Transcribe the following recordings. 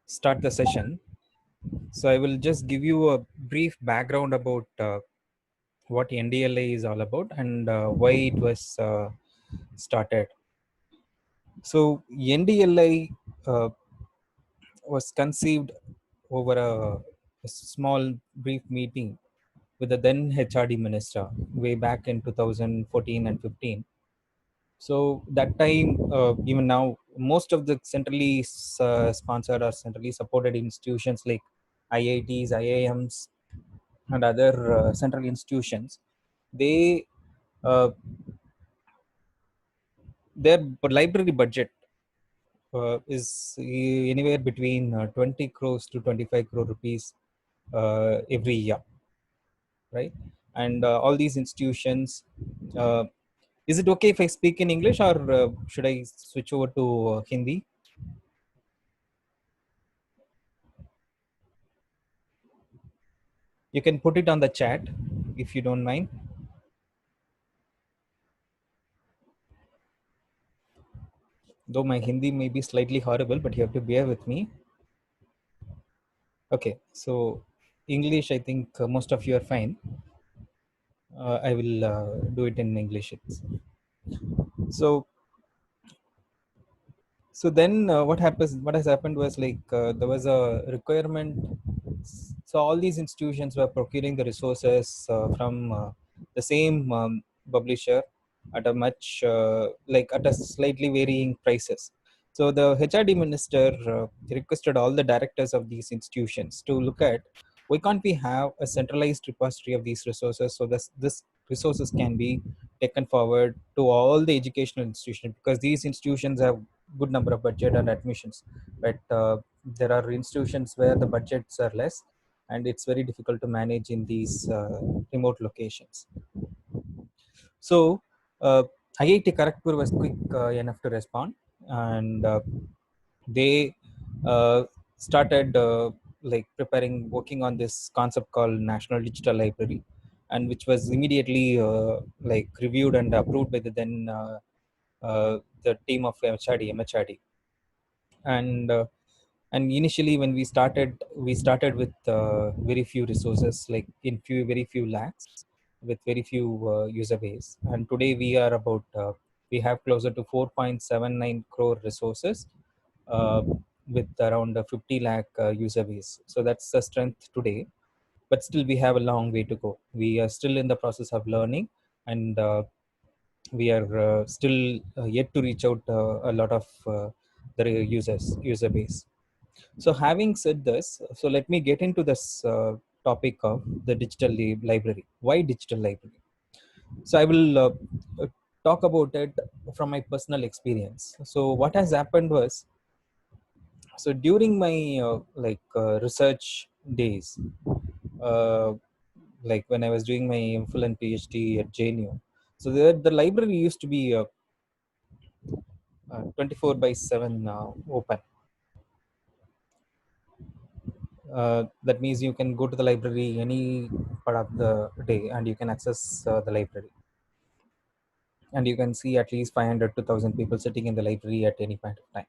start the session. So I will just give you a brief background about what NDLA is all about and why it was started. So NDLI was conceived over a small brief meeting with the then HRD minister way back in 2014 and 15. So that time, even now, most of the centrally sponsored or centrally supported institutions like IITs, IIMs, and other central institutions, they their library budget is anywhere between 20 crores to 25 crore rupees every year, right? And all these institutions, uh, is it okay if I speak in English, or should I switch over to Hindi? You can put it on the chat if you don't mind. Though my Hindi may be slightly horrible, but you have to bear with me. Okay, so English, I think most of you are fine. I will do it in English. So, so then what happens? What has happened was like there was a requirement. So all these institutions were procuring the resources from the same publisher at a much like at a slightly varying prices. So the HRD minister requested all the directors of these institutions to look at, why can't we have a centralized repository of these resources so that this resources can be taken forward to all the educational institutions, because these institutions have good number of budget and admissions, but there are institutions where the budgets are less and it's very difficult to manage in these remote locations. So IIT Kharagpur was quick enough to respond, and they started like preparing, working on this concept called National Digital Library, and which was immediately like reviewed and approved by the then the team of MHRD. And and initially when we started with very few resources, like in very few lakhs, with very few user base, and today we are about we have closer to 4.79 crore resources uh, with around a 50 lakh user base. So that's the strength today, but still we have a long way to go. We are still in the process of learning, and we are still yet to reach out a lot of the user base. So having said this, so let me get into this topic of the digital library. Why digital library? So I will uh, talk about it from my personal experience. So what has happened was, so during my research days, uh, like when I was doing my MPhil and PhD at JNU, so the library used to be 24 by 7 open. That means you can go to the library any part of the day and you can access the library, and you can see at least 500 to 1000 people sitting in the library at any point of time.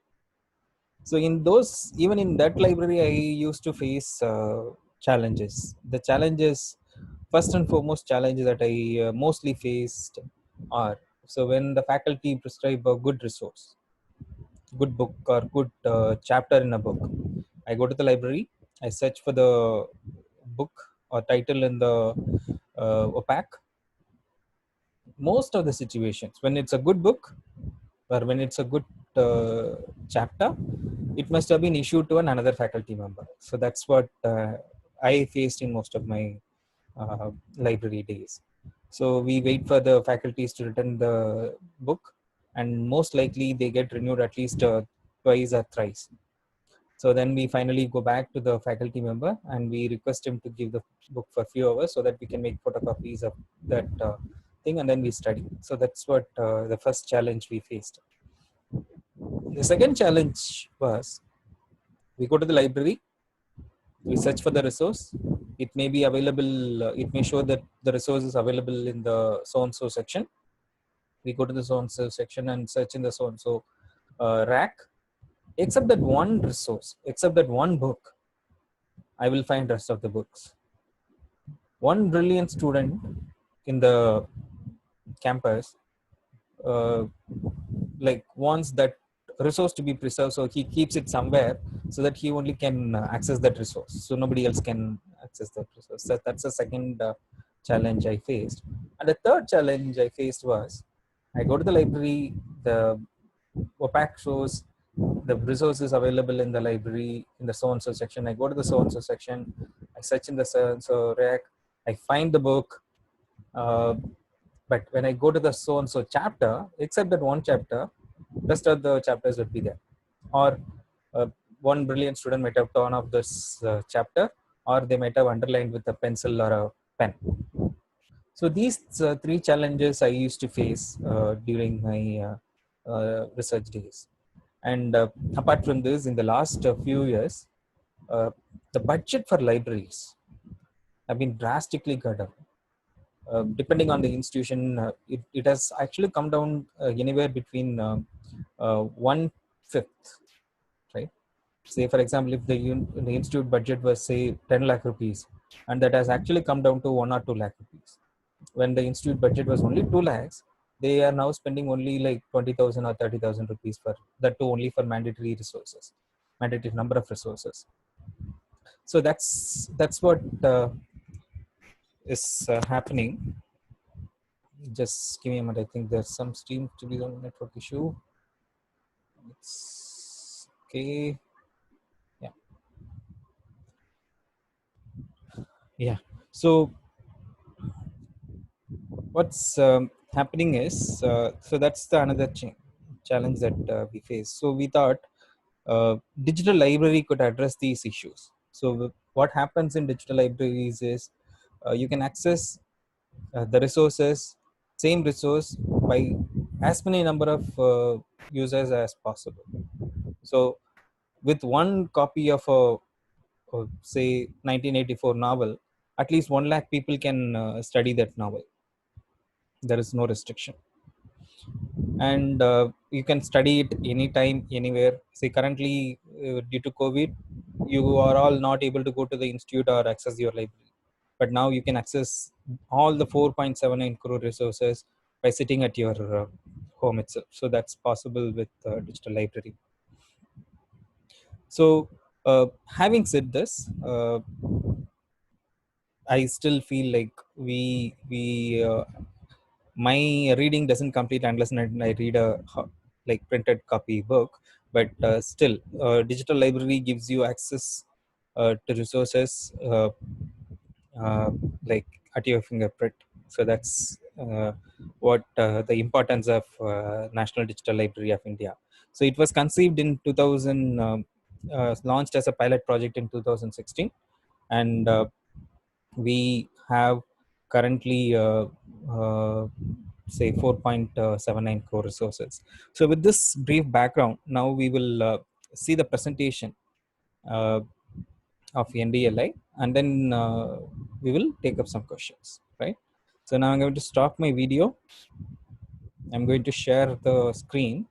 So in those, even in that library, I used to face challenges. The challenges, first and foremost challenges that I mostly faced are, so when the faculty prescribe a good resource, good book or good chapter in a book, I go to the library, I search for the book or title in the OPAC. Most of the situations, when it's a good book or when it's a good chapter, it must have been issued to another faculty member. So that's what I faced in most of my library days. So we wait for the faculties to return the book, and most likely they get renewed at least twice or thrice. So then we finally go back to the faculty member and we request him to give the book for a few hours so that we can make photocopies of that thing, and then we study. So that's what the first challenge we faced. The second challenge was, we go to the library, we search for the resource. It may be available, it may show that the resource is available in the so and so section. We go to the so and so section and search in the so and so rack. except that one resource, except that one book, I will find rest of the books. One brilliant student in the campus uh, like wants that resource to be preserved, so he keeps it somewhere so that he only can access that resource, so nobody else can access that resource. That's the second challenge I faced. And the third challenge I faced was, I go to the library, the opac shows the resources available in the library in the so and so section. I go to the so and so section, I search in the so and so rack, I find the book, uh, but when I go to the so and so chapter, except that one chapter, rest of the chapters would be there. Or one brilliant student might have torn off this chapter, or they might have underlined with a pencil or a pen. So these three challenges I used to face during my research days. And apart from this, in the last few years, the budget for libraries have been drastically cut down. Depending on the institution, it has actually come down anywhere between one fifth, right? Say, for example, if the institute budget was say 10 lakh rupees, and that has actually come down to 1 or 2 lakh rupees. When the institute budget was only 2 lakhs, they are now spending only like 20,000 or 30,000 rupees for that, too only for mandatory resources, mandatory number of resources. So that's what is happening. Just give me a minute. I think there's some stream to be on network issue. It's okay. Yeah. Yeah. So what's happening is, so that's the another challenge that we face. So we thought digital library could address these issues. So what happens in digital libraries is you can access the resources, same resource, by as many number of users as possible. So with one copy of a say 1984 novel, at least 1 lakh people can study that novel. There is no restriction, and you can study it anytime, anywhere. See, currently due to COVID, you are all not able to go to the institute or access your library, but now you can access all the 4.79 crore resources by sitting at your home itself. So that's possible with digital library. So having said this, I still feel like we my reading doesn't complete unless I read a like printed copy book. But still, digital library gives you access to resources uh, like at your fingerprint. So that's what the importance of National Digital Library of India. So it was conceived in 2000, launched as a pilot project in 2016, and we have currently say 4.79 crore resources. So with this brief background, now we will see the presentation uh, of NDLI, and then we will take up some questions, right? So now I'm going to stop my video. I'm going to share the screen.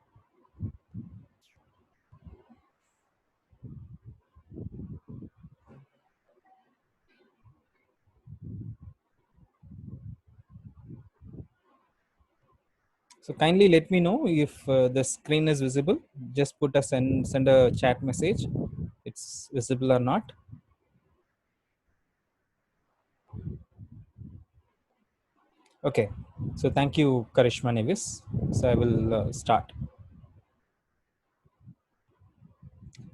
So kindly let me know if the screen is visible. Just put a send a chat message. It's visible or not. Okay, so thank you, Karishma Nevis. So I will start.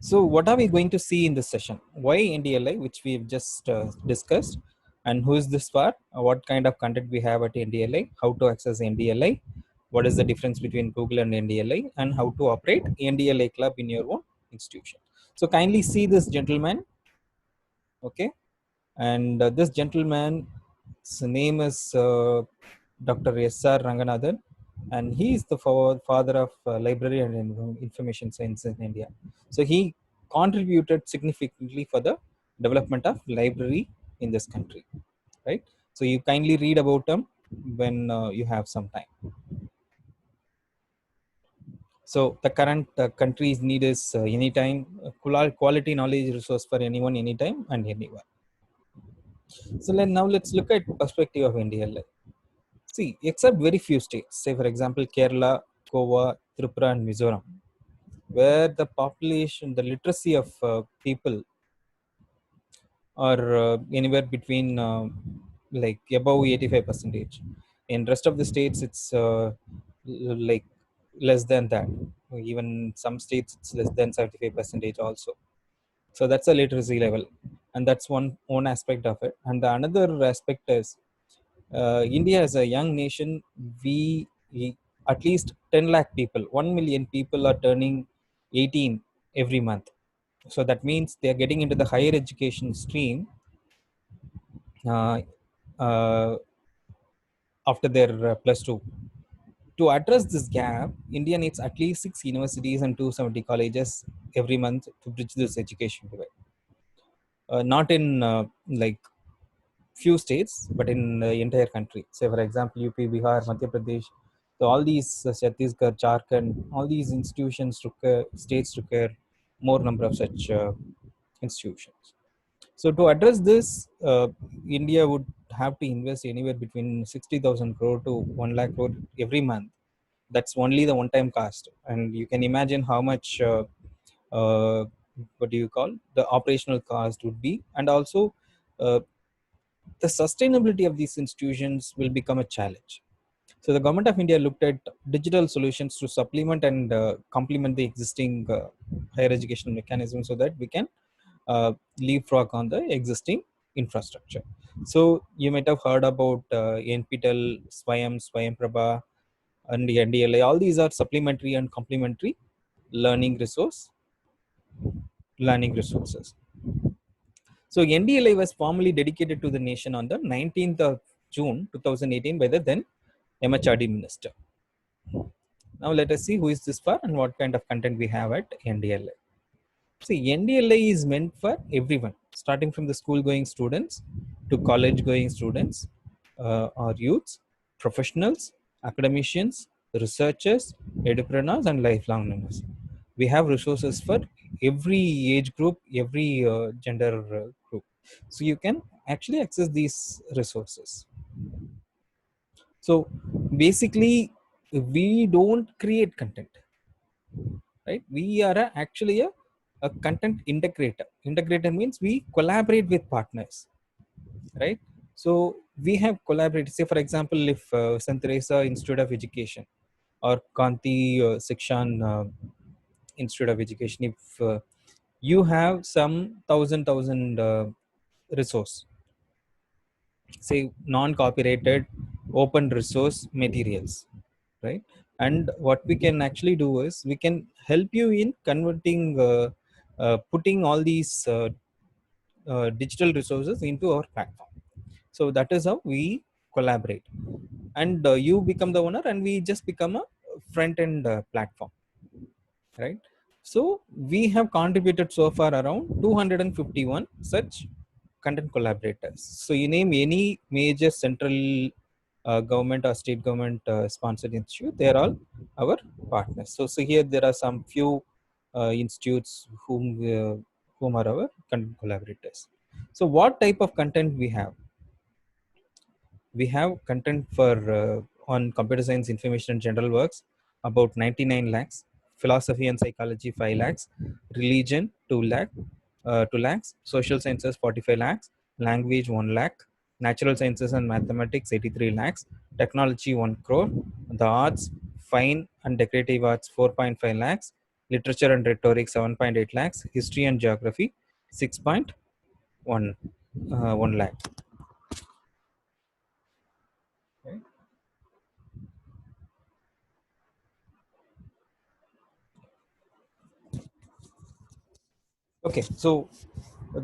So what are we going to see in this session? Why NDLI, which we've just discussed, and who is this for? What kind of content we have at NDLI? How to access NDLI? What is the difference between Google and NDLI? And how to operate NDLI club in your own institution? So kindly see this gentleman. Okay, and this gentleman's name is Dr. S.R. Ranganathan, and he is the father of library and information science in India. So he contributed significantly for the development of library in this country, right? So you kindly read about him when you have some time. So the current country's need is anytime quality knowledge resource for anyone, anytime, and anywhere. So now let's look at perspective of India. Like, see, except very few states, say for example Kerala, Goa, Tripura, and Mizoram, where the population, the literacy of people are anywhere between like above 85 percentage. In rest of the states, it's like less than that. Even some states, it's less than 75 percentage also. So that's a literacy level, and that's one aspect of it. And the another aspect is India as a young nation, we at least 10 lakh people, 1 million people are turning 18 every month. So that means they are getting into the higher education stream uh, uh, after their plus two. To address this gap, India needs at least 6 universities and 270 colleges every month to bridge this education divide. Not in like few states, but in the entire country. Say, for example, UP, Bihar, Madhya Pradesh. So all these Chhattisgarh, Jharkhand, all these institutions require, states require more number of such institutions. So to address this, India would have to invest anywhere between 60,000 crore to 1 lakh crore every month. That's only the one-time cost, and you can imagine how much uh, what do you call the operational cost would be, and also uh, the sustainability of these institutions will become a challenge. So the government of India looked at digital solutions to supplement and complement the existing higher education mechanism so that we can leapfrog on the existing infrastructure. So you might have heard about NPTEL, Swayam, Swayam Prabha, and the NDLA. All these are supplementary and complementary learning learning resources. So NDLA was formally dedicated to the nation on the 19th of June 2018 by the then MHRD minister. Now let us see who is this for and what kind of content we have at NDLA. See, NDLA is meant for everyone, starting from the school going students to college going students or youths, professionals, academicians, researchers, entrepreneurs, and lifelong learners. We have resources for every age group, every gender group. So you can actually access these resources. So basically, we don't create content, right? We are actually a content integrator. Integrator means we collaborate with partners, right? So we have collaborated. Say for example, if Sant Teresa Institute of Education or Kanti Shikshan Institute of Education, if you have some thousand resource, say non-copyrighted open resource materials, right? And what we can actually do is we can help you in converting putting all these digital resources into our platform. So that is how we collaborate, and you become the owner and we just become a front end platform, right? So we have contributed so far around 251 such content collaborators. So you name any major central government or state government sponsored institute, they are all our partners. So here there are some few institutes whom are our content collaborators. So what type of content we have? We have content for on computer science, information and general works about 99 lakhs, philosophy and psychology 5 lakhs, religion 2 lakhs, social sciences 45 lakhs, language 1 lakh, natural sciences and mathematics 83 lakhs, technology 1 crore, the arts, fine and decorative arts 4.5 lakhs, literature and rhetoric 7.8 lakhs, history and geography 6.1 1 lakh. Okay, so uh,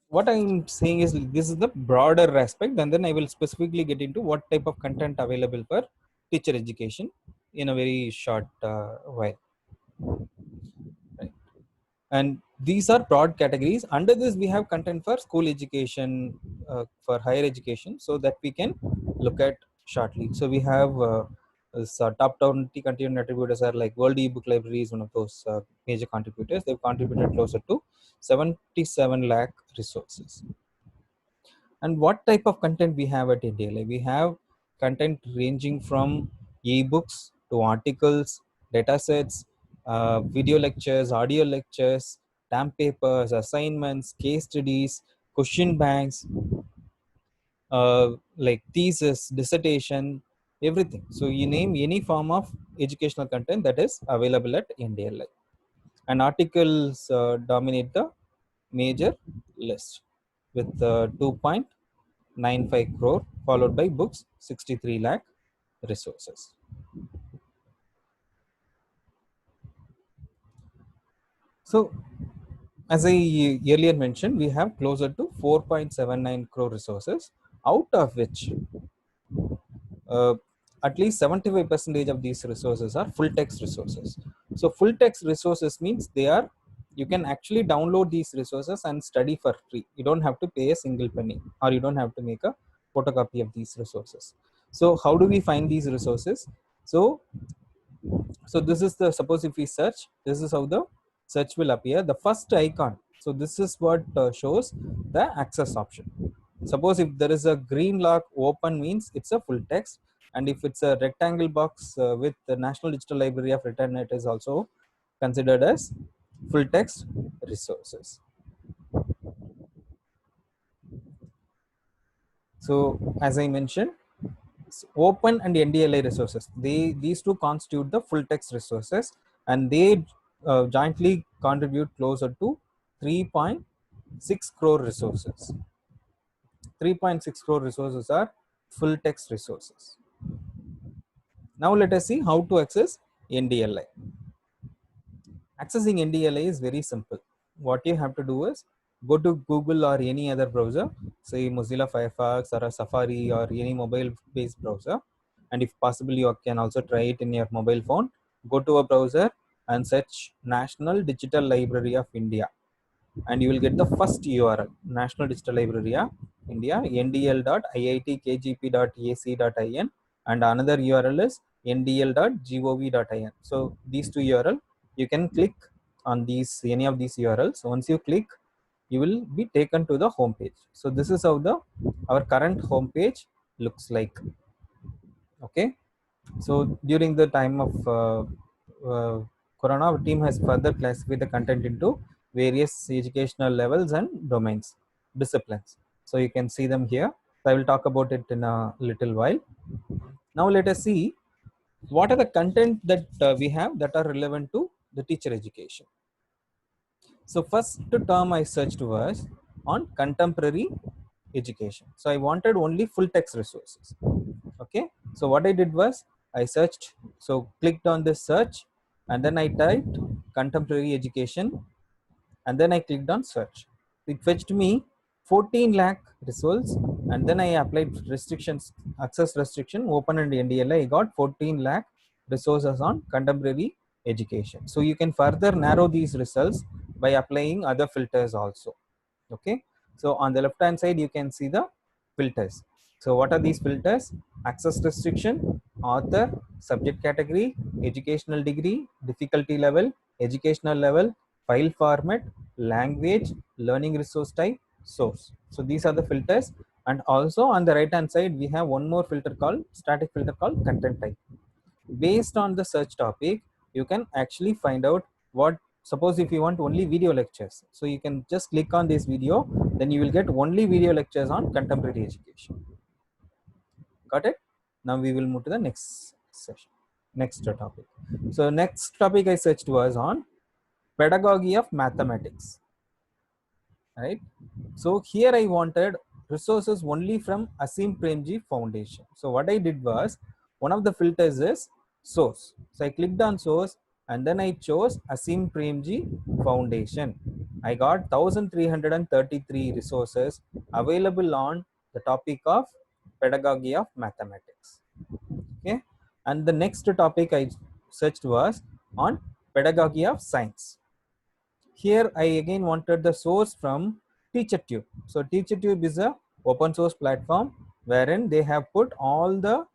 what I'm saying is this is the broader aspect, and then I will specifically get into what type of content available for teacher education in a very short while. Right? And these are broad categories. Under this, we have content for school education, for higher education, so that we can look at shortly. So we have Top 20 contributing contributors are like World eBook Library is one of those major contributors. They've contributed closer to 77 lakh resources. And what type of content we have at India? Like we have content ranging from ebooks to articles, data sets, video lectures, audio lectures, stamp papers, assignments, case studies, question banks, like thesis, dissertation, everything. So you name any form of educational content that is available at India. And articles dominate the major list with 2.95 crore, followed by books 63 lakh resources. So as I earlier mentioned, we have closer to 4.79 crore resources, out of which uh, at least 75% of these resources are full text resources. So full text resources means you can actually download these resources and study for free. You don't have to pay a single penny, or you don't have to make a photocopy of these resources. So how do we find these resources? So this is the, suppose if we search, this is how the search will appear. The first icon, so this is what shows the access option. Suppose if there is a green lock open means it's a full text, and if it's a rectangle box with the National Digital Library of written, it is also considered as full text resources. So as I mentioned, open and NDLI resources, these two constitute the full text resources, and they jointly contribute closer to 3.6 crore resources. 3.6 crore resources are full text resources. Now let us see how to access NDLI. Accessing NDLI is very simple. What you have to do is go to Google or any other browser, say Mozilla Firefox or a Safari or any mobile based browser. And if possible, you can also try it in your mobile phone. Go to a browser and search National Digital Library of India, and you will get the first URL, National Digital Library of India, ndl.iitkgp.ac.in, and another URL is ndl.gov.in. So these two URL, you can click on these, any of these URLs. Once you click, you will be taken to the home page. So this is how our current home page looks like. Okay. So during the time of uh, Corona, our team has further classified the content into various educational levels and domains, disciplines. So you can see them here. So I will talk about it in a little while. Now let us see what are the content that we have that are relevant to the teacher education. So first term I searched was on contemporary education. So I wanted only full text resources. Okay. So what I did was I searched, so clicked on this search, and then I typed contemporary education, and then I clicked on search. It fetched me 14 lakh results, and then I applied restrictions, access restriction, open and NDLI. I got 14 lakh resources on contemporary education. So you can further narrow these results by applying other filters also. Okay. So on the left hand side, you can see the filters. So what are these filters? Access restriction, author, subject category, educational degree, difficulty level, educational level, file format, language, learning resource type, source. So these are the filters. And also on the right hand side, we have one more filter called static filter called content type. Based on the search topic, you can actually find out what, suppose if you want only video lectures, so you can just click on this video, then you will get only video lectures on contemporary education. Got it? Now we will move to the next session, next topic. So next topic I searched was on pedagogy of mathematics, right? So here I wanted resources only from Asim Premji Foundation. So what I did was, one of the filters is source. So I clicked on source, and then I chose Asim Premji Foundation. I got 1333 resources available on the topic of pedagogy of mathematics. Okay. And the next topic I searched was on pedagogy of science. Here I again wanted the source from TeacherTube. So TeacherTube is a open source platform wherein they have put all the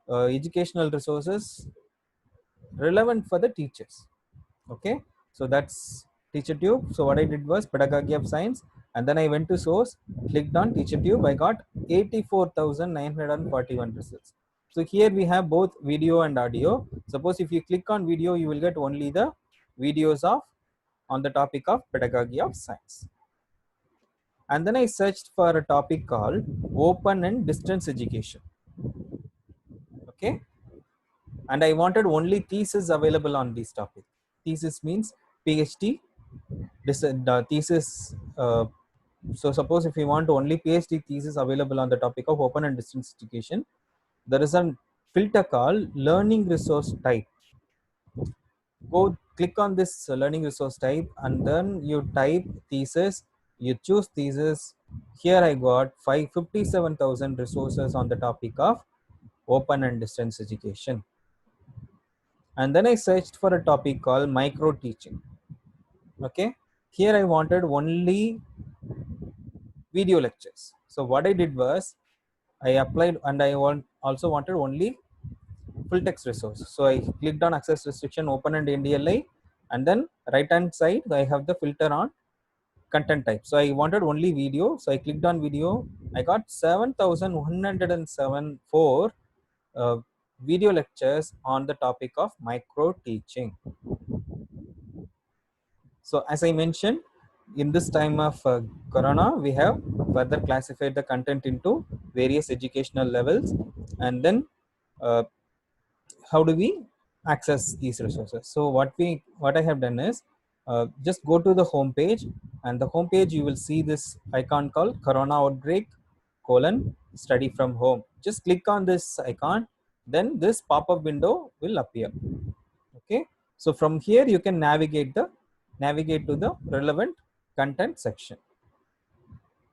educational resources relevant for the teachers. Okay, so that's TeacherTube. So what I did was pedagogy of science, and then I went to source, clicked on TeacherTube. I got 84,941 results. So here we have both video and audio. Suppose if you click on video, you will get only the videos of on the topic of pedagogy of science. And then I searched for a topic called open and distance education. Okay, and I wanted only thesis available on this topic. Thesis means PhD. This thesis. So suppose if you want only PhD thesis available on the topic of open and distance education, there is a filter called learning resource type. Go click on this learning resource type, and then you type thesis. You choose thesis. Here I got 557,000 resources on the topic of open and distance education. And then I searched for a topic called micro teaching. Okay, here I wanted only video lectures. So what I did was I applied, and I also wanted only full text resource. So I clicked on access restriction, open and NDLI, and then right hand side I have the filter on content type. So I wanted only video. So I clicked on video. I got 7,174 video lectures on the topic of micro teaching. So as I mentioned, in this time of Corona, we have further classified the content into various educational levels, and then how do we access these resources? So what I have done is just go to the home page, and the home page you will see this icon called Corona Outbreak study from home. Just click on this icon, then this pop-up window will appear. Okay, so from here you can navigate to the relevant content section.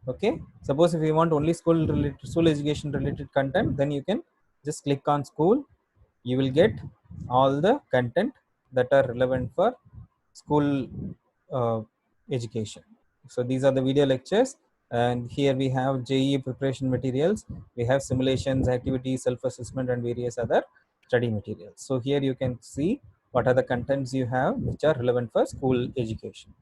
Okay, suppose if you want only school education related content, then you can just click on school. You will get all the content that are relevant for school education. So these are the video lectures, and here we have JEE preparation materials. We have simulations, activities, self-assessment, and various other study materials. So here you can see what are the contents you have which are relevant for school education,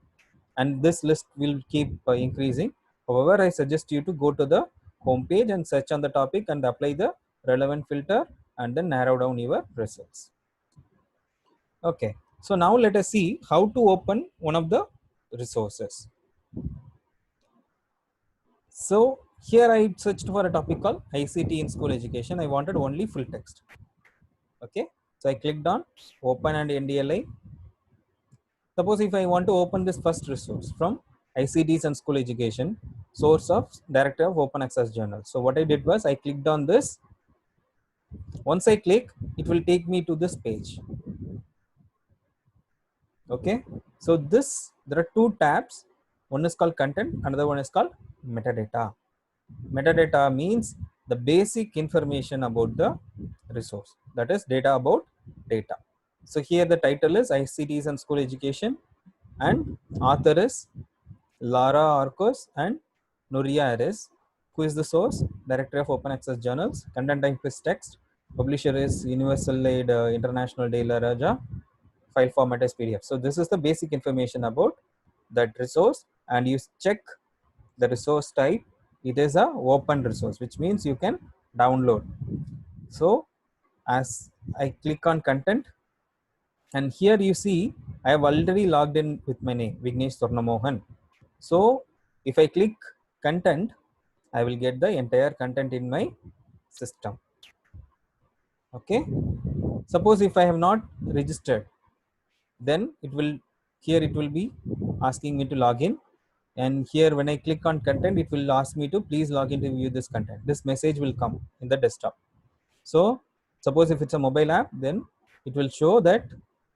and this list will keep increasing. However, I suggest you to go to the home page and search on the topic and apply the relevant filter, and then narrow down your results. Okay, so now let us see how to open one of the resources. So here I searched for a topic called ICT in school education. I wanted only full text. Okay, so I clicked on open and NDLI. Suppose if I want to open this first resource from ICTs and school education, source of Director of Open Access Journal. So what I did was I clicked on this. Once I click, it will take me to this page. Okay, so there are two tabs. One is called content, another one is called metadata. Metadata means the basic information about the resource, that is data about data. So here the title is ICTs and school education, and author is Lara Arcos and Nuria Ares. Who is the source? Director of Open Access Journals. Content type is text. Publisher is Universal Aid International de la Raja. File format is PDF. So this is the basic information about that resource, and you check the resource type. It is a open resource, which means you can download. So as I click on content, and here you see I have already logged in with my name, Vignesh Swarnamohan. So if I click content, I will get the entire content in my system. Okay, suppose if I have not registered, then it will be asking me to log in, and here when I click on content, it will ask me to please log in to view this content. This message will come in the desktop. So suppose if it's a mobile app, then it will show that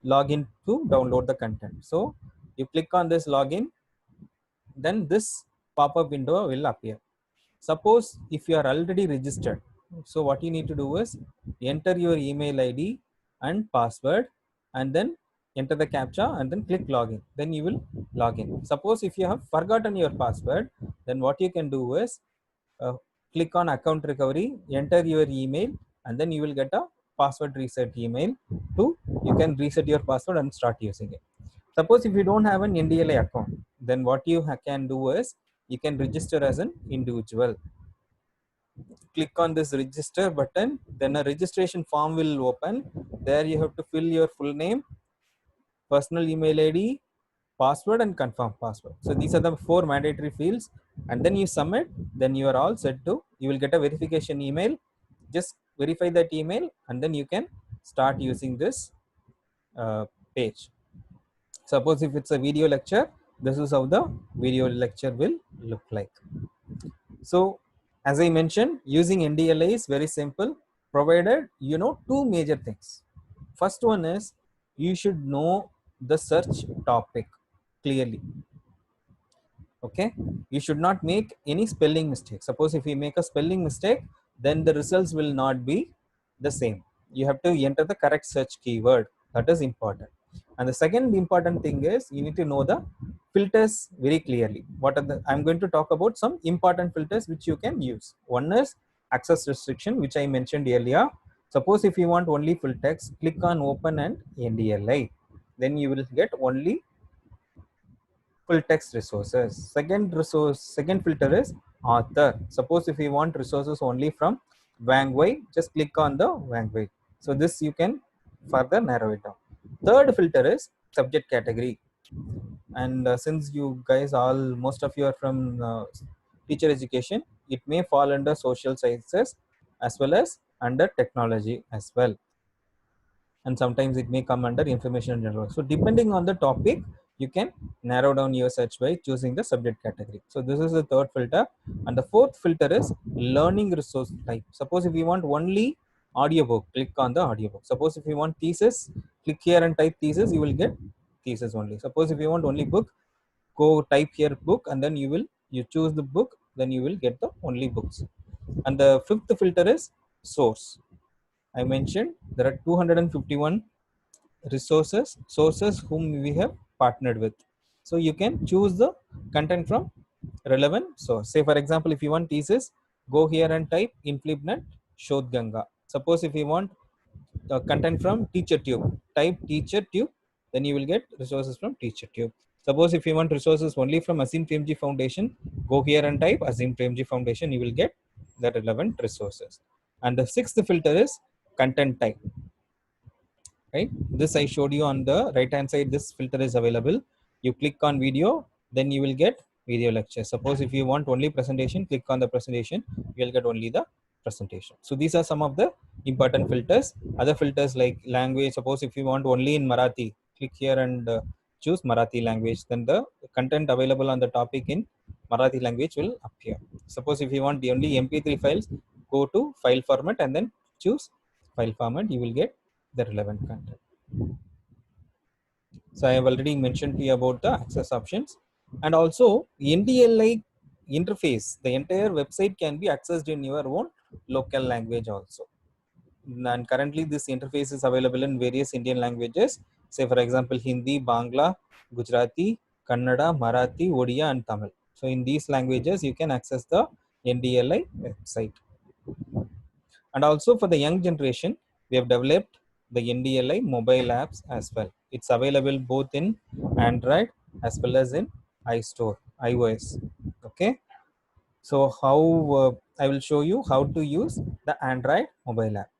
login to download the content. So you click on this login, then this pop-up window will appear. Suppose if you are already registered, so what you need to do is enter your email ID and password, and then enter the captcha, and then click login. Then you will log in. Suppose if you have forgotten your password, then what you can do is click on account recovery, enter your email, and then you will get a password reset email to you can reset your password and start using it. Suppose if you don't have an NDLA account, then what you can do is you can register as an individual. Click on this register button, then a registration form will open. There you have to fill your full name, personal email ID, password, and confirm password. So these are the four mandatory fields, and then you submit. Then you are all set to. You will get a verification email. Just verify that email, and then you can start using this page. Suppose if it's a video lecture, this is how the video lecture will look like. So as I mentioned, using NDLA is very simple, provided you know two major things. First one is you should know the search topic clearly. Okay, you should not make any spelling mistake. Suppose if you make a spelling mistake, then the results will not be the same. You have to enter the correct search keyword. That is important. And the second important thing is you need to know the filters very clearly. What are the I'm going to talk about some important filters which you can use. One is access restriction, which I mentioned earlier. Suppose if you want only full text, click on open and NDLI, then you will get only full text resources. Second filter is author. Suppose if you want resources only from Wang Wei, just click on the Wang Wei. So this you can further narrow it down. Third filter is subject category. And since you guys all most of you are from teacher education, it may fall under social sciences as well as under technology as well, and sometimes it may come under information general. So depending on the topic, you can narrow down your search by choosing the subject category. So this is the third filter. And the fourth filter is learning resource type. Suppose if you want only audiobook, click on the audiobook. Suppose if you want thesis, click here and type thesis, you will get thesis only. Suppose if you want only book, go type here book, and then you choose the book, then you will get the only books. And the fifth filter is source. I mentioned there are 251 sources whom we have partnered with. So you can choose the content from relevant source. Say for example, if you want thesis, go here and type InflipNet Shodh Ganga. Suppose if you want content from TeacherTube, type TeacherTube, then you will get resources from TeacherTube. Suppose if you want resources only from Azim Premji Foundation, go here and type Azim Premji Foundation, you will get the relevant resources. And the sixth filter is content type. Right, this I showed you on the right hand side. This filter is available. You click on video, then you will get video lecture. Suppose if you want only presentation, click on the presentation, you will get only the presentation. So these are some of the important filters. Other filters like language, suppose if you want only in Marathi, click here and choose Marathi language, then the content available on the topic in Marathi language will appear. Suppose if you want the only MP3 files, go to file format and then choose file format, you will get the relevant content. So I have already mentioned to you about the access options, and also NDLI interface. The entire website can be accessed in your own local language also. And currently this interface is available in various Indian languages. Say for example, Hindi, Bangla, Gujarati, Kannada, Marathi, Odia, and Tamil. So in these languages, you can access the NDLI website. And also for the young generation, we have developed the NDLI mobile apps as well. It's available both in Android as well as in iOS. Okay. So how I will show you how to use the Android mobile app.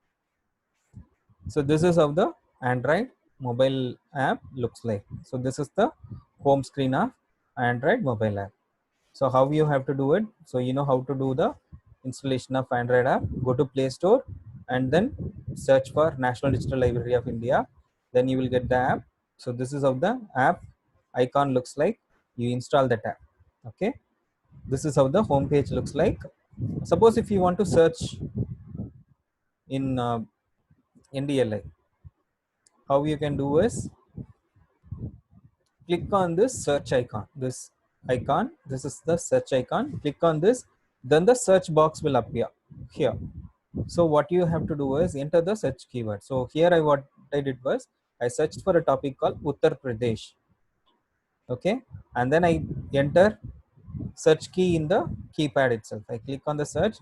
So this is how the Android mobile app looks like. So this is the home screen of Android mobile app. So how you have to do it? So you know how to do the installation of Android app. Go to Play Store and then search for National Digital Library of India. Then you will get the app. So this is how the app icon looks like. You install that app. Okay. This is how the home page looks like. Suppose if you want to search in NDLI, how you can do is click on this search icon. This is the search icon. Click on this, then the search box will appear here. So what you have to do is enter the search keyword. So here what I did was I searched for a topic called Uttar Pradesh. Okay, and then I enter search key in the keypad itself. I click on the search,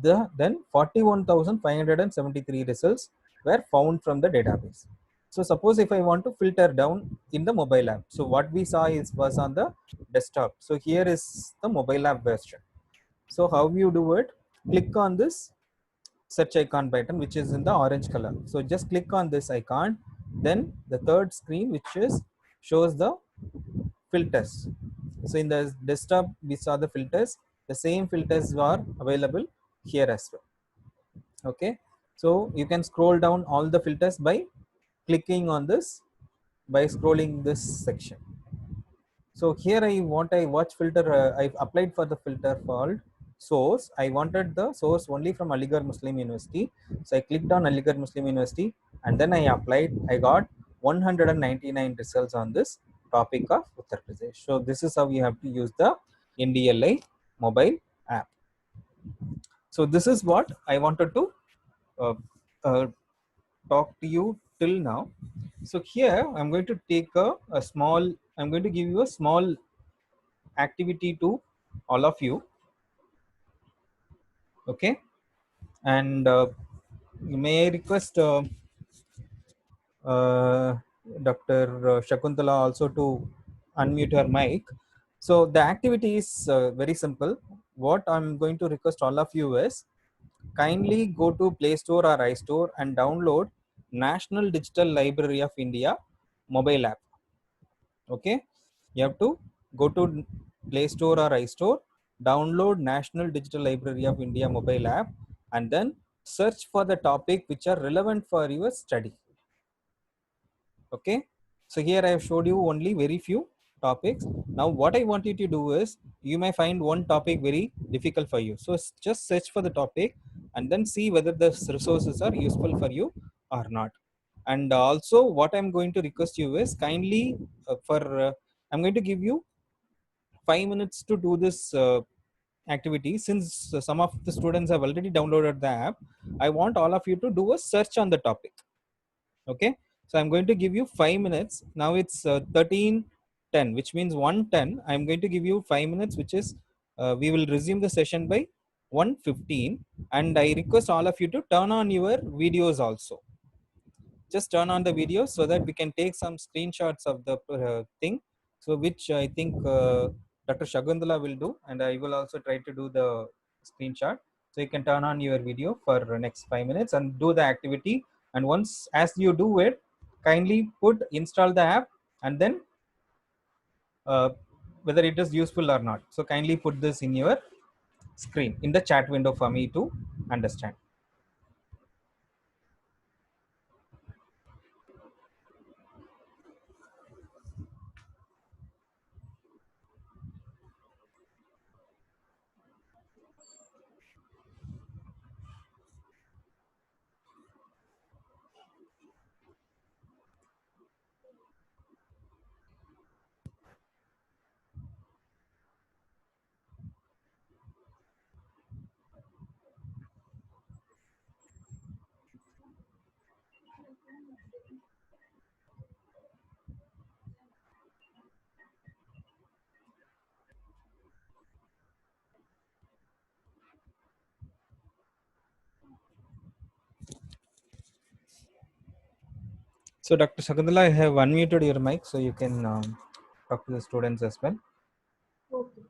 then 41,573 results were found from the database. So suppose if I want to filter down in the mobile app, so what we saw was on the desktop. So here is the mobile app version. So how you do it? Click on this search icon button, which is in the orange color. So just click on this icon. Then the third screen, which is shows the filters. So in the desktop, we saw the filters. The same filters are available here as well. Okay. So you can scroll down all the filters by clicking on this, by scrolling this section. So here I want a watch filter. I've applied for the filter called source. I wanted the source only from Aligarh Muslim University. So I clicked on Aligarh Muslim University and then I applied. I got 199 results on this topic of Uttar Pradesh. So this is how you have to use the NDLI mobile app. So this is what I wanted to uh, uh, talk to you till now. So here I'm going to take a small, I'm going to give you a small activity to all of you. Okay. And may I request uh, Dr. Shakuntala also to unmute her mic. So the activity is very simple. What I'm going to request all of you is kindly go to Play Store or iStore and download National Digital Library of India mobile app. Okay, you have to go to Play Store or iStore, download National Digital Library of India mobile app, and then search for the topic which are relevant for your study. Okay, so here I have showed you only very few topics. Now what I want you to do is, you may find one topic very difficult for you, so just search for the topic and then see whether the resources are useful for you or not. And also what I'm going to request you is kindly I'm going to give you 5 minutes to do this activity. Since some of the students have already downloaded the app, I want all of you to do a search on the topic. Okay, so I'm going to give you 5 minutes. Now it's 13:10, which means 1:10. I'm going to give you 5 minutes, which is we will resume the session by 1:15. And I request all of you to turn on your videos also. Just turn on the video so that we can take some screenshots of the thing. So which I think Dr. Shagundala will do, and I will also try to do the screenshot. So you can turn on your video for next 5 minutes and do the activity. And once as you do it, kindly put install the app and then uh, whether it is useful or not. So kindly put this in your screen in the chat window for me to understand. So, Dr. Shagundala, I have unmuted your mic, so you can talk to the students as well. Okay.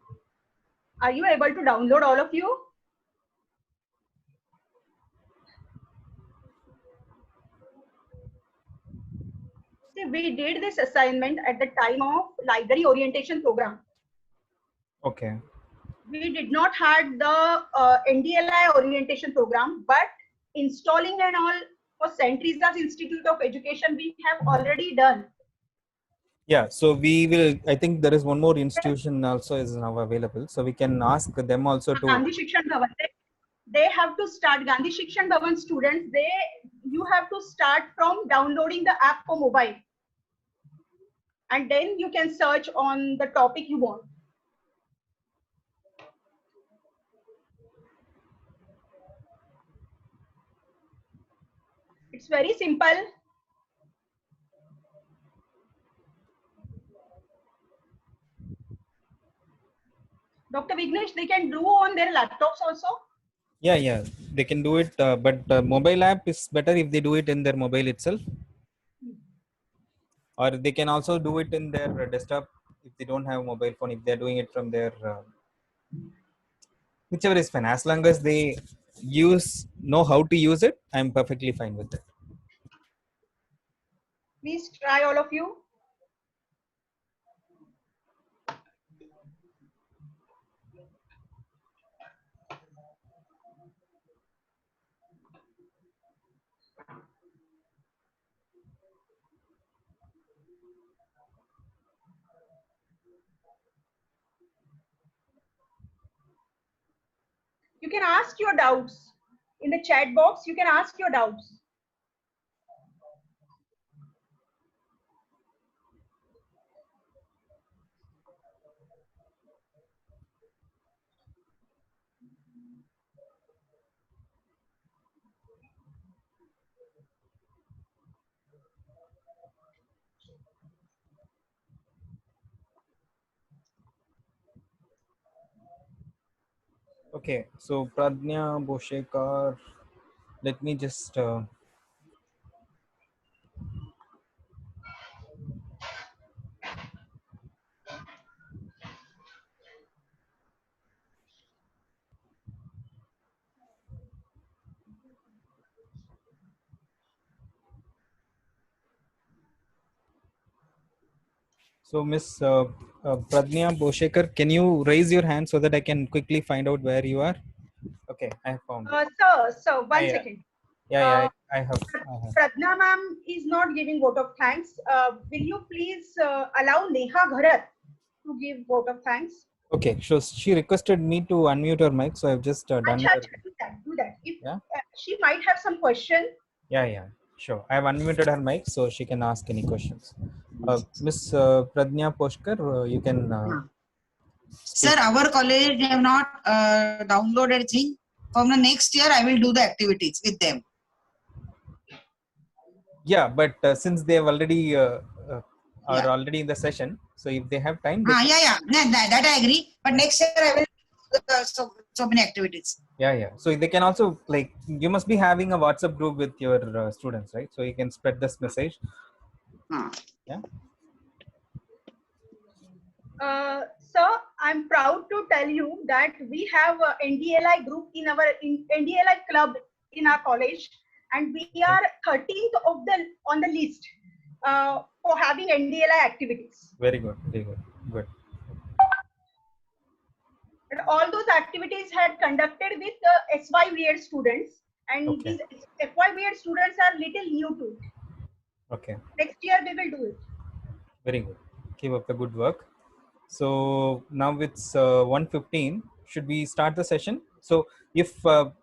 Are you able to download all of you? See, we did this assignment at the time of library orientation program. Okay. We did not had the NDLI orientation program, but installing and all for St. Teresa's Institute of Education we have already done. Yeah, so we will, I think there is one more institution also is now available. So we can ask them also to. Gandhi Shikshan Bhavan. They have to start, Gandhi Shikshan Bhavan students, you have to start from downloading the app for mobile. And then you can search on the topic you want. It's very simple. Dr. Vignesh, they can do on their laptops also. Yeah, they can do it, but mobile app is better if they do it in their mobile itself, or they can also do it in their desktop if they don't have mobile phone. If they're doing it from their whichever is fine, as long as they know how to use it, I'm perfectly fine with it. Please try, all of you. You can ask your doubts in the chat box. You can ask your doubts. Okay, so Pradnya Boshekar, let me just so Miss Pradnya Boshekar, can you raise your hand so that I can quickly find out where you are? Okay, I have found you. Sir, one Yeah, second. yeah, I have. Pradna ma'am is not giving vote of thanks. Will you please allow Neha Gharat to give vote of thanks? Okay, so she requested me to unmute her mic, so I've just done Acha, her. acha, do that, do that. If Yeah, she might have some question. yeah, sure. I've unmuted her mic so she can ask any questions. Miss Pradnya Poshkar, you can Sir, speak. our college have not downloaded thing. From the next year, I will do the activities with them. Yeah, but since they have already are Yeah. already in the session, so if they have time, they can. Yeah. That I agree. But next year, I will do so many activities. Yeah. So they can also, like, you must be having a WhatsApp group with your students, right? So you can spread this message. Yeah. Sir, I'm proud to tell you that we have a NDLI group in our NDLI club in our college, and we are 13th of the on the list for having NDLI activities. Very good. Good. And all those activities had conducted with SYVR students, and Okay. these SYVR students are little new to it. Okay. Next year we will do it. Very good. Keep up the good work. So now it's 1:15. Should we start the session? So if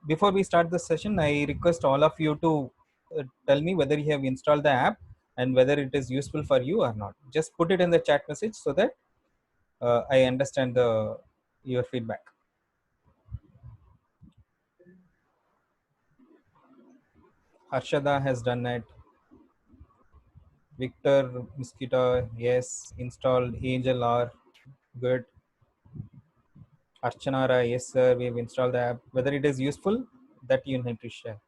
before we start the session, I request all of you to tell me whether you have installed the app and whether it is useful for you or not. Just put it in the chat message so that I understand your feedback. Harshada has done it. Victor Mosquito, yes. Installed. Angel R, good. Archanara, yes sir, we have installed the app. Whether it is useful, that you need to share.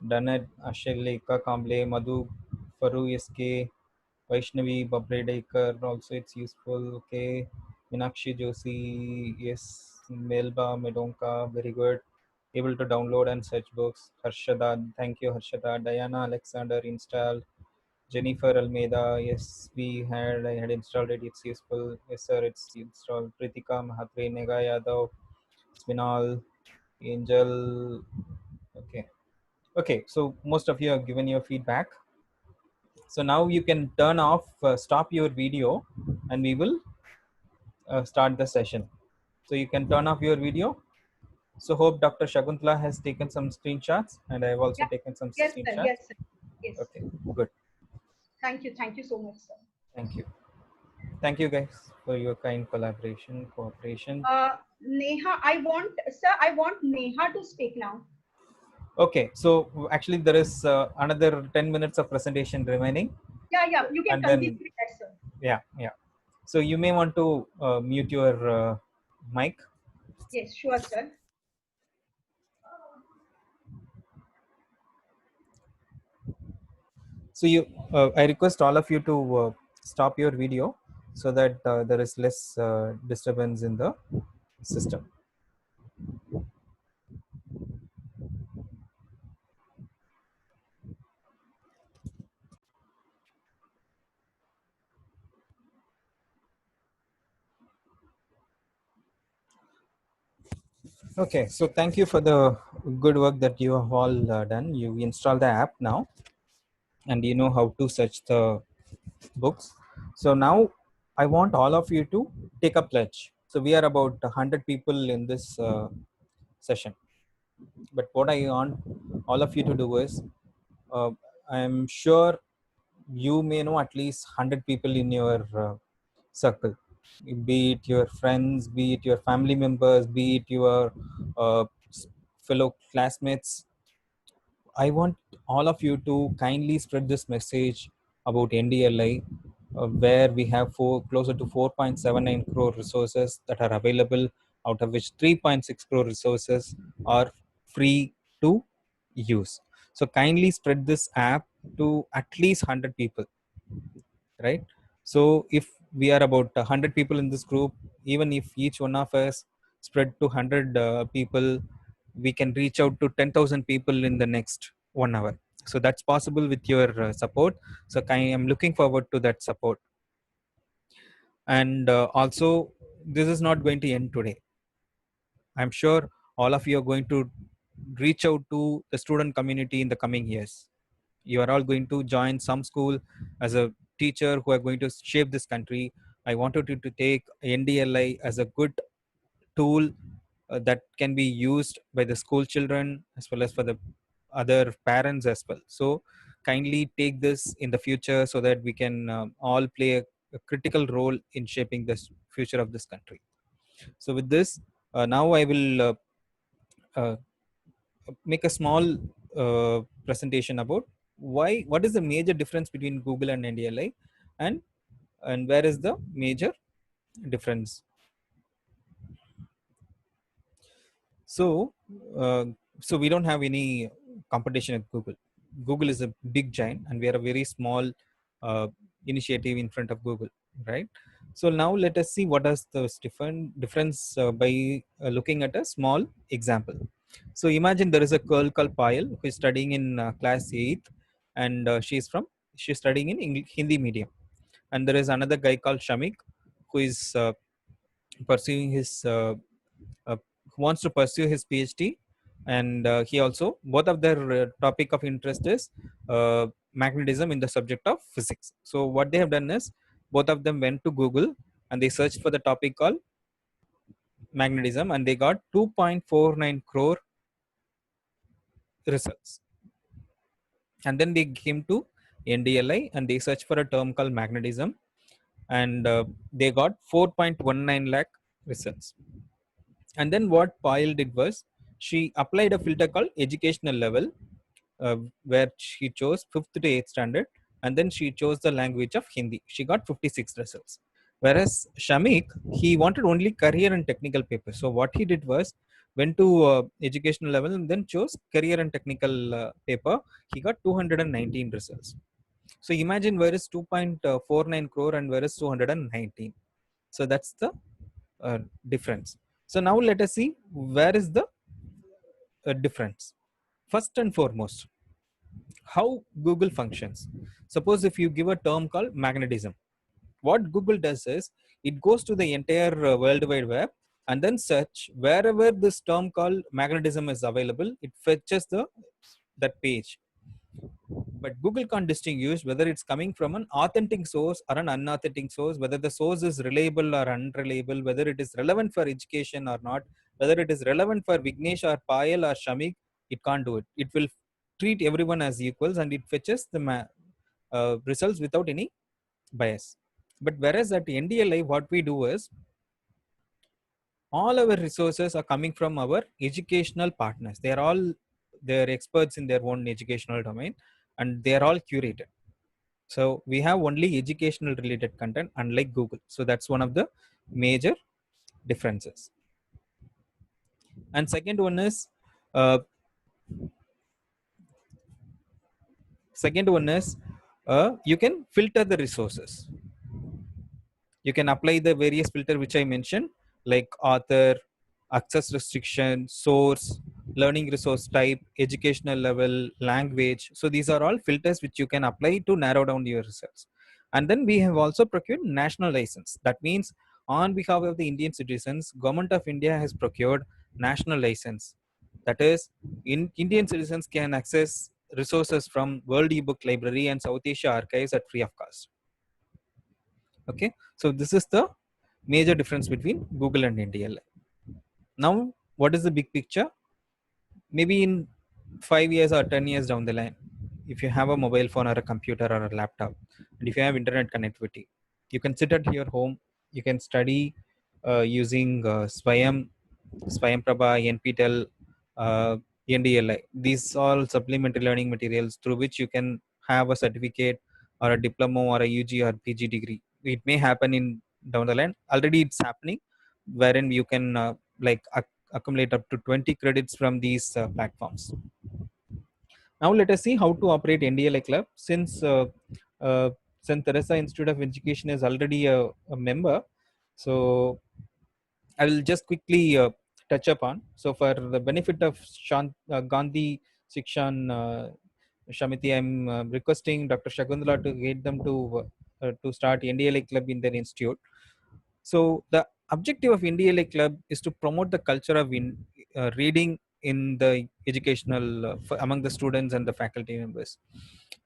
Done it. Ashelika Kamble, Madhu, Faru SK, Vaishnavi Babredekar, also it's useful. Okay. Minakshi Joshi, yes. Melba Medonka, very good. Able to download and search books. Harshada, thank you Harshada. Diana Alexander installed. Jennifer Almeida, yes, I had installed it. It's useful. Yes, sir, it's installed. Pritika Mahatre, Nega Yadav, Spinal, Angel. Okay. Okay, so most of you have given your feedback. So now you can turn off, stop your video, and we will start the session. So you can turn off your video. So hope Dr. Shakuntala has taken some screenshots, and I have also Yeah. taken some Yes, sir. screenshots. Yes, sir. Yes. Okay, good. Thank you so much, sir. Thank you. Thank you guys for your kind collaboration, cooperation. Neha, I want Neha to speak now. Okay, so actually there is another 10 minutes of presentation remaining. Yeah, you can And continue then, with that, sir. yeah. So you may want to mute your mic. Yes, sure, sir. So I request all of you to stop your video so that there is less disturbance in the system. Okay, so thank you for the good work that you have all done. You installed the app now, and you know how to search the books. So now I want all of you to take a pledge. So we are about 100 people in this session. But what I want all of you to do is, uh, I'm sure you may know at least 100 people in your circle, be it your friends, be it your family members, be it your uh, fellow classmates. I want all of you to kindly spread this message about NDLI, where we have closer to 4.79 crore resources that are available, out of which 3.6 crore resources are free to use. So kindly spread this app to at least 100 people, right? So if we are about 100 people in this group, even if each one of us spread to 100 people, we can reach out to 10,000 people in the next 1 hour. So that's possible with your support. So I am looking forward to that support. And also, this is not going to end today. I'm sure all of you are going to reach out to the student community in the coming years. You are all going to join some school as a teacher who are going to shape this country. I wanted you to take NDLI as a good tool that can be used by the school children as well as for the other parents as well. So kindly take this in the future so that we can all play a critical role in shaping the future of this country. So with this, now I will uh, make a small presentation about what is the major difference between Google and NDLI, and where is the major difference. So, uh, so we don't have any competition with Google. Google is a big giant, and we are a very small initiative in front of Google, right? So now let us see what is the difference by looking at a small example. So imagine there is a girl called Payal who is studying in class 8th, and she's studying in Hindi medium. And there is another guy called Shamik who is pursuing his who wants to pursue his PhD, and he also, both of their topic of interest is magnetism in the subject of physics. So what they have done is both of them went to Google and they searched for the topic called magnetism, and they got 2.49 crore results. And then they came to NDLI and they searched for a term called magnetism, and they got 4.19 lakh results. And then what Payal did was she applied a filter called educational level, where she chose 5th to 8th standard, and then she chose the language of Hindi. She got 56 results. Whereas Shamik, he wanted only career and technical papers. So what he did was went to educational level and then chose career and technical paper. He got 219 results. So imagine where is 2.49 crore and where is 219. So that's the difference. So now let us see where is the difference. First and foremost, how Google functions. Suppose if you give a term called magnetism, what Google does is it goes to the entire World Wide Web and then search wherever this term called magnetism is available. It fetches that page. But Google can't distinguish whether it's coming from an authentic source or an unauthentic source, whether the source is reliable or unreliable, whether it is relevant for education or not, whether it is relevant for Vignesh or Payal or Shamik. It can't do it. It will treat everyone as equals and it fetches the results without any bias. But whereas at NDLI, what we do is all our resources are coming from our educational partners. They're experts in their own educational domain, and they are all curated. So we have only educational related content, unlike Google. So that's one of the major differences. And second one is uh, you can filter the resources. You can apply the various filter which I mentioned, like author, access restriction, source, learning resource type, educational level, language. So these are all filters which you can apply to narrow down your results. And then we have also procured national license. That means on behalf of the Indian citizens, Government of India has procured national license. That is, Indian citizens can access resources from World eBook Library and South Asia archives at free of cost. Okay, so this is the major difference between Google and NDL. Now, what is the big picture? Maybe in 5 years or 10 years down the line, if you have a mobile phone or a computer or a laptop, and if you have internet connectivity, you can sit at your home, you can study using Swayam Prabha, NPTEL, NDLI. These all supplementary learning materials through which you can have a certificate or a diploma or a UG or PG degree. It may happen in down the line. Already it's happening, wherein you can like accumulate up to 20 credits from these platforms. Now let us see how to operate NDLI club. Uh, St. Teresa Institute of Education is already a member, so I will just quickly touch upon. So for the benefit of Gandhi Shikshan Shamiti, I'm requesting Dr. Shakuntala to get them to start NDLA club in their institute. So the objective of NDLA club is to promote the culture of reading in the educational among the students and the faculty members,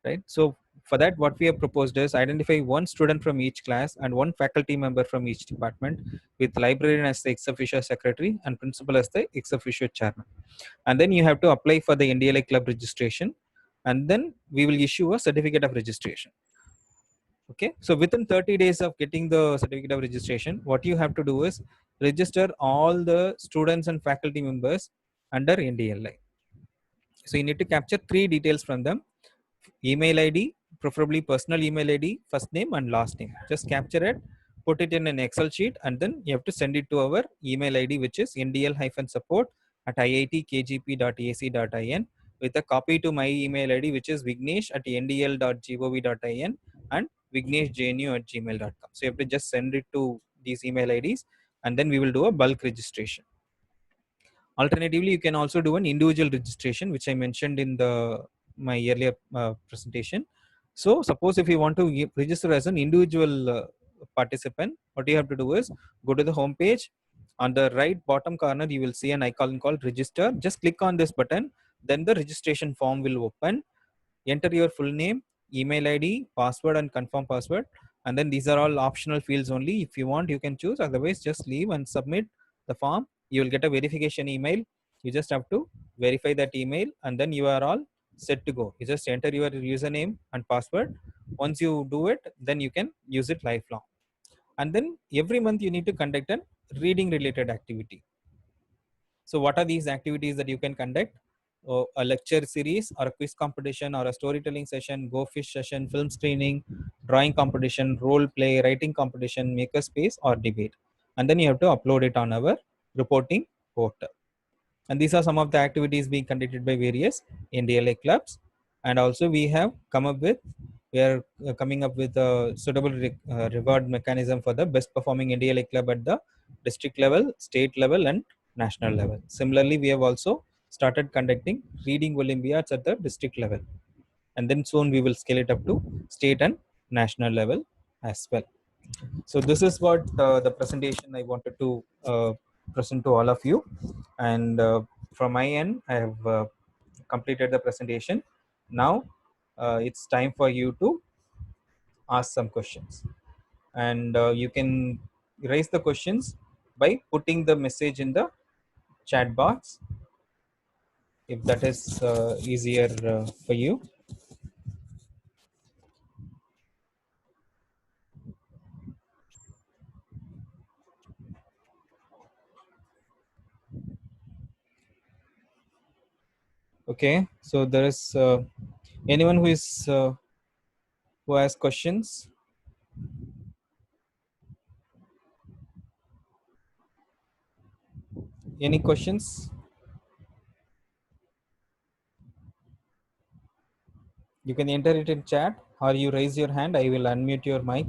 right? So for that, what we have proposed is identify one student from each class and one faculty member from each department, with librarian as the ex officio secretary and principal as the ex officio chairman. And then you have to apply for the NDLA club registration, and then we will issue a certificate of registration. Okay, so within 30 days of getting the certificate of registration, what you have to do is register all the students and faculty members under NDLI. So you need to capture 3 details from them: email ID, preferably personal email ID, first name and last name. Just capture it, put it in an Excel sheet, and then you have to send it to our email ID, which is ndl-support@iitkgp.ac.in, with a copy to my email ID, which is vignesh@ndl.gov.in and vigneshjnu@gmail.com. So you have to just send it to these email IDs, and then we will do a bulk registration. Alternatively, you can also do an individual registration, which I mentioned in the my earlier presentation. So suppose if you want to register as an individual participant, what you have to do is go to the home page. On the right bottom corner, you will see an icon called register. Just click on this button, then the registration form will open. Enter your full name, email ID, password and confirm password, and then these are all optional fields only. If you want, you can choose, otherwise just leave and submit the form. You will get a verification email. You just have to verify that email, and then you are all set to go. You just enter your username and password. Once you do it, then you can use it lifelong. And then every month you need to conduct a reading related activity. So what are these activities that you can conduct? A lecture series or a quiz competition or a storytelling session, go fish session, film screening, drawing competition, role play, writing competition, maker space or debate. And then you have to upload it on our reporting portal. And these are some of the activities being conducted by various NDLA clubs. And also we are coming up with a suitable reward mechanism for the best performing NDLA club at the district level, state level and national level. Similarly, we have also started conducting reading Olympiads at the district level, and then soon we will scale it up to state and national level as well. So this is what the presentation I wanted to present to all of you, and from my end I have completed the presentation. Now it's time for you to ask some questions, and you can raise the questions by putting the message in the chat box, if that is easier for you. Okay, so there is anyone who has questions. Any questions? You can enter it in chat. or you raise your hand, I will unmute your mic.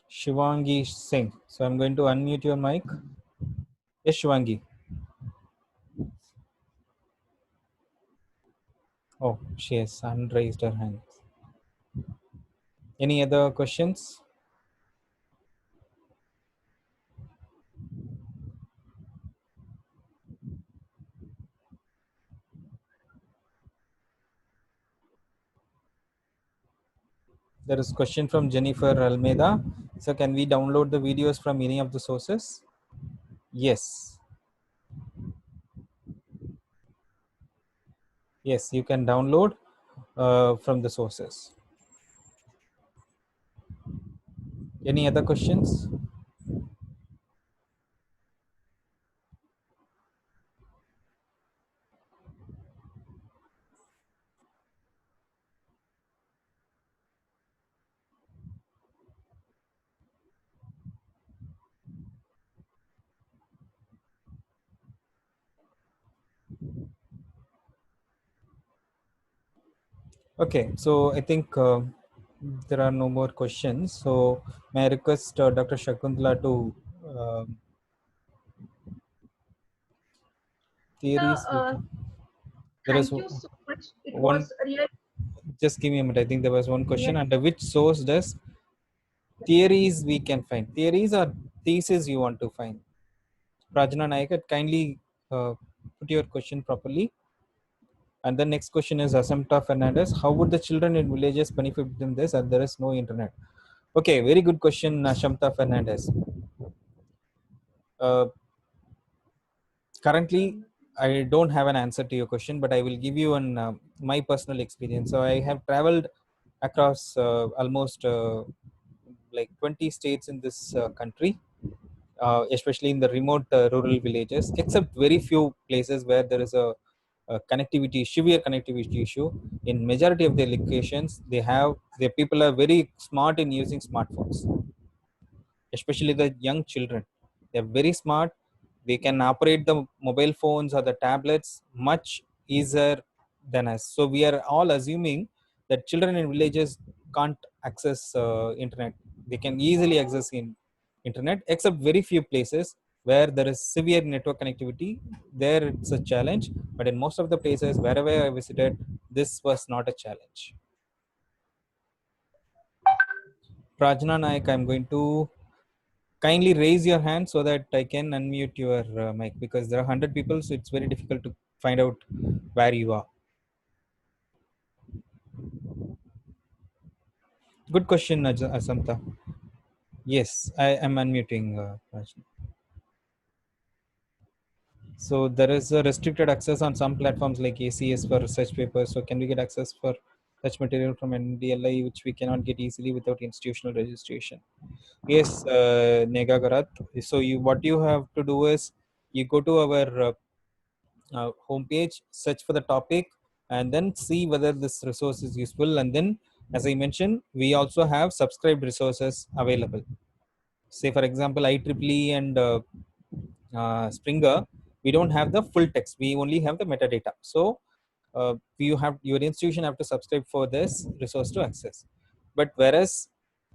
Shivangi Singh. So I'm going to unmute your mic. Yes, Shivangi. Oh, she has unraised her hand. Any other questions? There is a question from Jennifer Almeida. So can we download the videos from any of the sources? Yes. Yes, you can download from the sources. Any other questions? Okay, so I think there are no more questions. So may I request Dr. Shakuntala to theories. Uh, There is Thank you so much. It one, was really, just give me a minute. I think there was one question. really Under which source does theories we can find? Theories or thesis you want to find? Prajna Nayak, kindly put your question properly. And the next question is Asamta Fernandez. How would the children in villages benefit from this and there is no internet? Okay, very good question, Ashamta Fernandez. Uh, Currently, I don't have an answer to your question, but I will give you an my personal experience. So I have traveled across almost like 20 states in this country, especially in the remote rural villages, except very few places where there is a connectivity, severe connectivity issue. In majority of the locations, they have the people are very smart in using smartphones, especially the young children. They're very smart. They can operate the mobile phones or the tablets much easier than us. So we are all assuming that children in villages can't access internet. They can easily access internet, except very few places where there is severe network connectivity. There it's a challenge, but in most of the places wherever I visited, this was not a challenge. Prajna Naik, I'm going to kindly raise your hand so that I can unmute your mic, because there are 100 people, so it's very difficult to find out where you are. Good question, Asamta. Yes, I am unmuting. Rajni. So there is a restricted access on some platforms like ACS for research papers. So can we get access for such material from NDLI, which we cannot get easily without institutional registration? Yes, Nega Garat. So what you have to do is you go to our homepage, search for the topic, and then see whether this resource is useful. And then, as I mentioned, we also have subscribed resources available. Say, for example, IEEE and Springer, we don't have the full text. We only have the metadata. So you have your institution have to subscribe for this resource to access. But whereas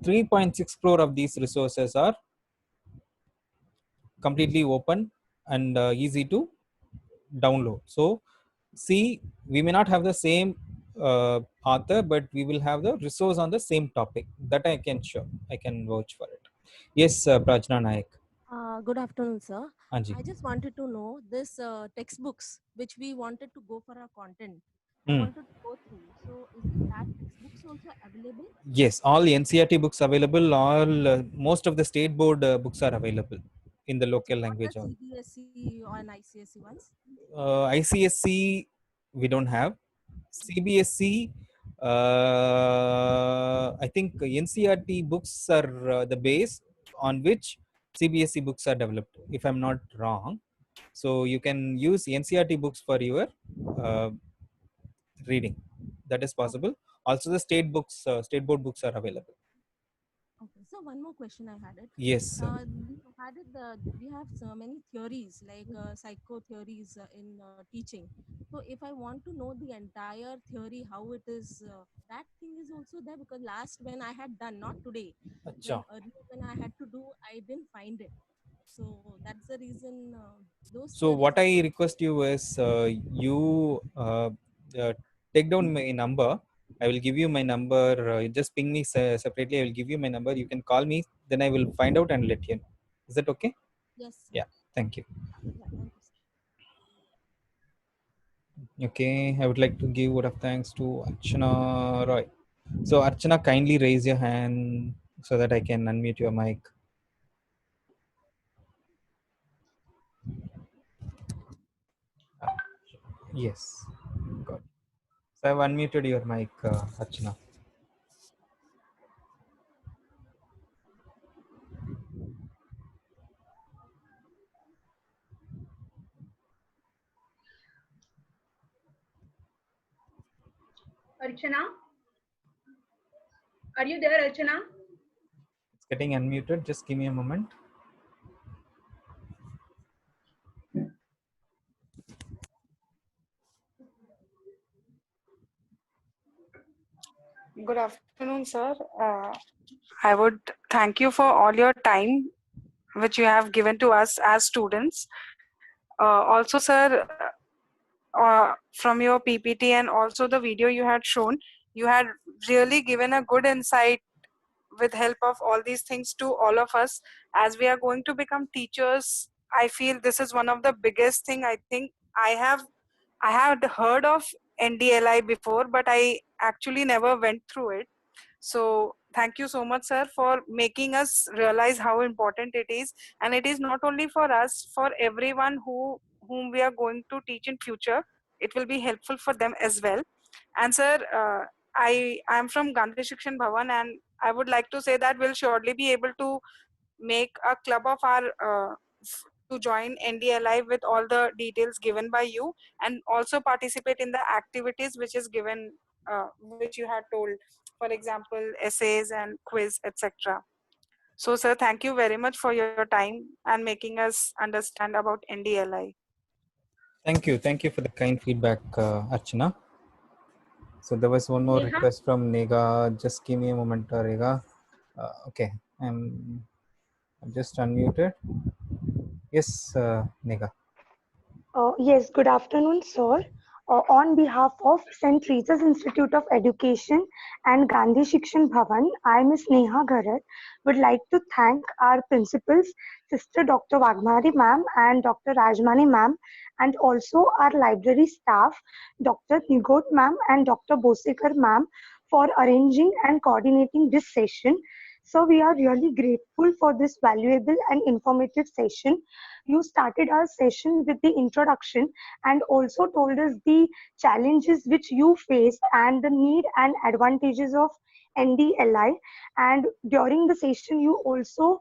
3.6 crore of these resources are completely open and easy to download. So see, we may not have the same author, but we will have the resource on the same topic. That I can show. I can vouch for it. Yes, Prajna Naik. Good afternoon, sir. Anji. I just wanted to know this textbooks which we wanted to go for our content. I Hmm. wanted to go through. So, is that textbooks also available? Yes, all NCERT books available. All most of the state board books are available in the So, local not the language. All CBSE or an ICSE ones? ICSC we don't have. CBSC, I think NCERT books are the base on which CBSE books are developed, if I'm not wrong. So you can use NCERT books for your uh, reading. That is possible. Also, the state board books are available. Okay, so one more question I had it. Yes. We have so many theories like psycho theories in teaching. So if I want to know the entire theory, how it is, that thing is also there, because last when I had done, not today, when Acha. earlier when I had to do, I didn't find it. So that's the reason those So theories what are. I request you is you take down my number. I will give you my number. Just ping me separately. I will give you my number. You can call me. Then I will find out and let you know. Is that okay? Yes, sir. Yeah. Thank you. Yeah, thank you, sir. Okay. I would like to give word of thanks to Archana Roy. So Archana, kindly raise your hand so that I can unmute your mic. Yes. Good. So I've unmuted your mic, Archana. Archana, are you there, Archana? It's getting unmuted. Just give me a moment. Good afternoon, sir. I would thank you for all your time which you have given to us as students. Also, sir, from your PPT and also the video you had shown, you had really given a good insight with help of all these things to all of us. As we are going to become teachers, I feel this is one of the biggest thing. I think I had heard of NDLI before, but I actually never went through it. So thank you so much, sir, for making us realize how important it is. And it is not only for us, for everyone whom we are going to teach in future. It will be helpful for them as well. And sir, I am from Gandhi Shikshan Bhavan, and I would like to say that we'll surely be able to make a club of our to join NDLI with all the details given by you, and also participate in the activities which is given, which you had told, for example, essays and quiz, etc. So, sir, thank you very much for your time and making us understand about NDLI. Thank you. Thank you for the kind feedback, Archana. So there was one more Neha? request from Nega. Just give me a moment, Rega. Okay, I'm just unmuted. Yes, Nega. Yes, good afternoon, sir. On behalf of St. Teresa's Institute of Education and Gandhi Shikshan Bhavan, I, Ms. Neha Gharat, would like to thank our principals, Sister Dr. Wagmari ma'am and Dr. Rajmani ma'am, and also our library staff, Dr. Nigot ma'am and Dr. Bosekar ma'am, for arranging and coordinating this session. So we are really grateful for this valuable and informative session. You started our session with the introduction and also told us the challenges which you faced and the need and advantages of NDLI. And during the session, you also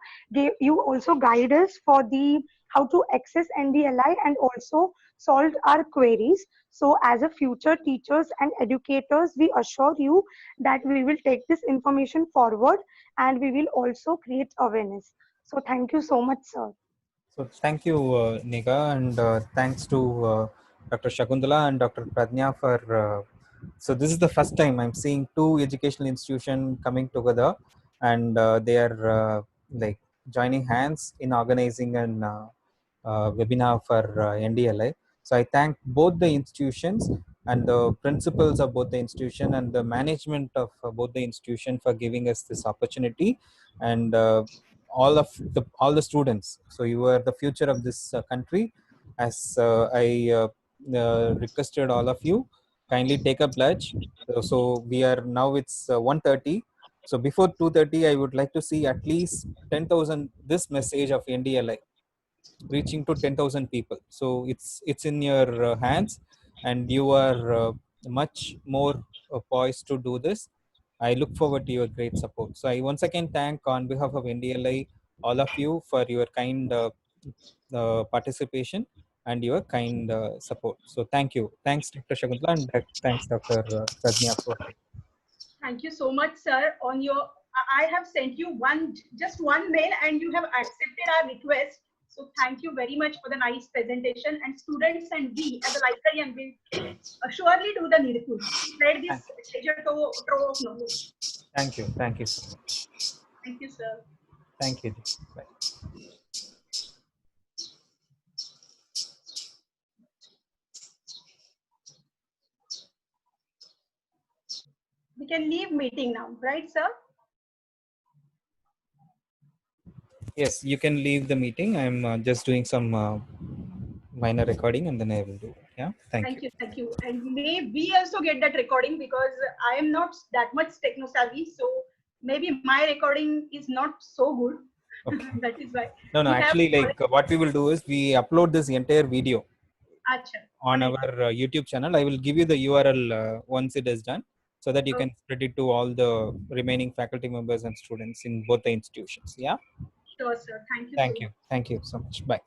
guide us for the how to access NDLI and also solve our queries. So as a future teachers and educators, we assure you that we will take this information forward and we will also create awareness. So thank you so much, sir. So thank you, Nega, and thanks to Dr. Shakuntala and Dr. Pradnya for. So this is the first time I'm seeing two educational institutions coming together, and they are like joining hands in organizing an webinar for NDLI. So I thank both the institutions and the principals of both the institution and the management of both the institution for giving us this opportunity, and all the students. So you are the future of this country. As I requested all of you, kindly take a pledge. So we are now, it's 1:30. So before 2:30, I would like to see at least 10,000 this message of NDLI reaching to 10,000 people. So it's in your hands, and you are much more poised to do this. I look forward to your great support. So I once again thank on behalf of NDLI all of you for your kind participation, and your kind support. So thank you. Thanks, Dr. Shakuntala, and thanks, Dr. Prajna, for Thank you so much, sir. On your, I have sent you just one mail, and you have accepted our request. So thank you very much for the nice presentation. And students and we, as a librarian, will surely do the needful. Spread this treasure trove of knowledge. Thank you. Thank you so much. Thank you, sir. Thank you. Bye. We can leave meeting now, right, sir? Yes, you can leave the meeting. I'm just doing some minor recording, and then I will do it. Yeah. Thank you. Thank you. And may we also get that recording, because I am not that much techno savvy. So maybe my recording is not so good. Okay. That is why. No, We have- actually, like what we will do is we upload this entire video Acha. on our YouTube channel. I will give you the URL once it is done, so that you can spread it to all the remaining faculty members and students in both the institutions. Yeah. Sure, sir. Thank you. Thank so you. much. Thank you so much. Bye.